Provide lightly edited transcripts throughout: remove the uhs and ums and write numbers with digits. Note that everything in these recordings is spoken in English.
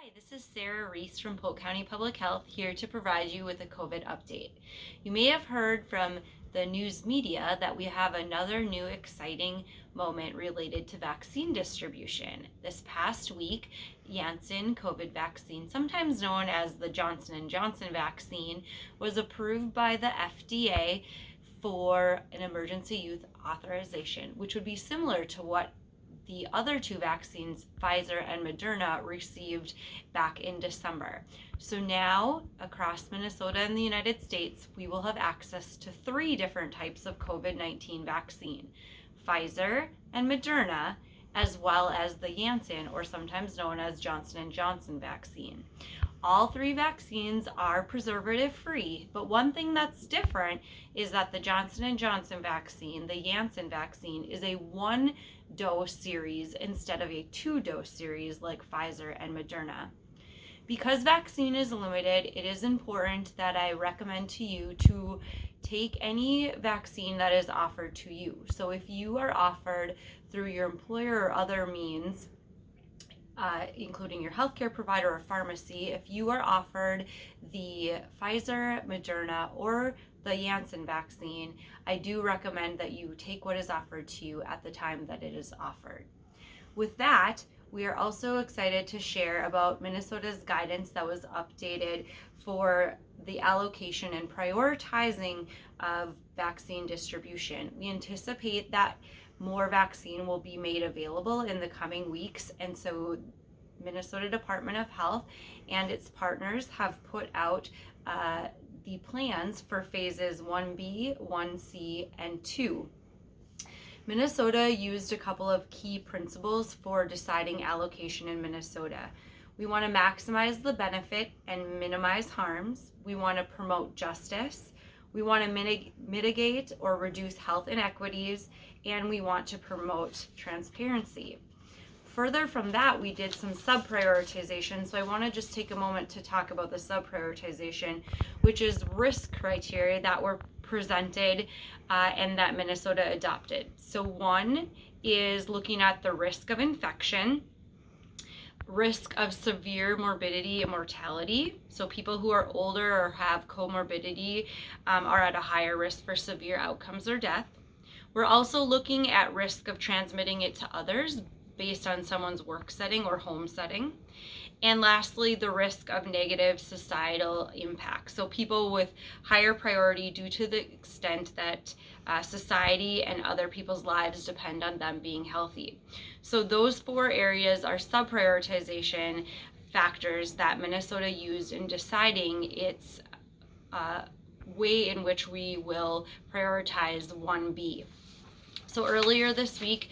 Hi, this is Sarah Reese from Polk County Public Health here to provide you with a COVID update. You may have heard from the news media that we have another new exciting moment related to vaccine distribution. This past week, Janssen COVID vaccine, sometimes known as the Johnson & Johnson vaccine, was approved by the FDA for an emergency use authorization, which would be similar to what the other two vaccines, Pfizer and Moderna, received back in December. So now, across Minnesota and the United States, we will have access to 3 different types of COVID-19 vaccine, Pfizer and Moderna, as well as the Janssen, or sometimes known as Johnson & Johnson vaccine. All 3 vaccines are preservative-free, but one thing that's different is that the Johnson & Johnson vaccine, the Janssen vaccine, is a 1-dose series instead of a 2-dose series like Pfizer and Moderna. Because vaccine is limited, it is important that I recommend to you to take any vaccine that is offered to you. So if you are offered through your employer or other means, including your healthcare provider or pharmacy, if you are offered the Pfizer, Moderna, or the Janssen vaccine, I do recommend that you take what is offered to you at the time that it is offered. With that, we are also excited to share about Minnesota's guidance that was updated for the allocation and prioritizing of vaccine distribution. We anticipate that more vaccine will be made available in the coming weeks, and so Minnesota Department of Health and its partners have put out the plans for phases 1B, 1C, and 2. Minnesota used a couple of key principles for deciding allocation in Minnesota. We want to maximize the benefit and minimize harms. We want to promote justice. We want to mitigate or reduce health inequities, and we want to promote transparency. Further from that, we did some sub-prioritization, so I want to just take a moment to talk about the sub-prioritization, which is risk criteria that were presented and that Minnesota adopted. So one is looking at the risk of infection, risk of severe morbidity and mortality. So people who are older or have comorbidity are at a higher risk for severe outcomes or death. We're also looking at risk of transmitting it to others based on someone's work setting or home setting. And lastly, the risk of negative societal impact. So people with higher priority due to the extent that society and other people's lives depend on them being healthy. So those 4 areas are sub-prioritization factors that Minnesota used in deciding its way in which we will prioritize 1B. So earlier this week,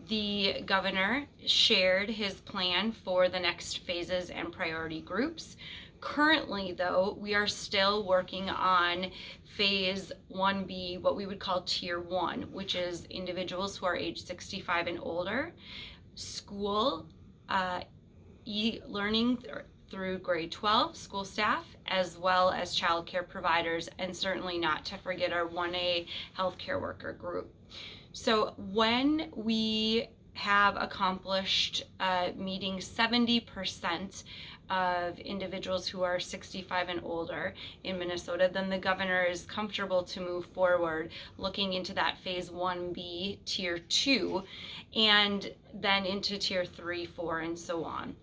the governor shared his plan for the next phases and priority groups. Currently, though, we are still working on phase 1B, what we would call tier 1, which is individuals who are age 65 and older, school, e-learning through grade 12, school staff, as well as child care providers, and certainly not to forget our 1A healthcare worker group. So when we have accomplished meeting 70% of individuals who are 65 and older in Minnesota, then the governor is comfortable to move forward looking into that phase 1B, tier 2, and then into tier 3, 4, and so on.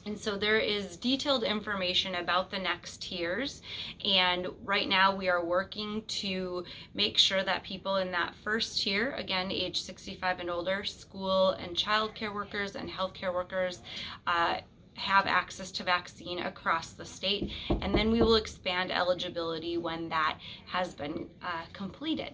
And so there is detailed information about the next tiers, and right now we are working to make sure that people in that first tier, again age 65 and older, school and child care workers and healthcare workers, have access to vaccine across the state, and then we will expand eligibility when that has been completed.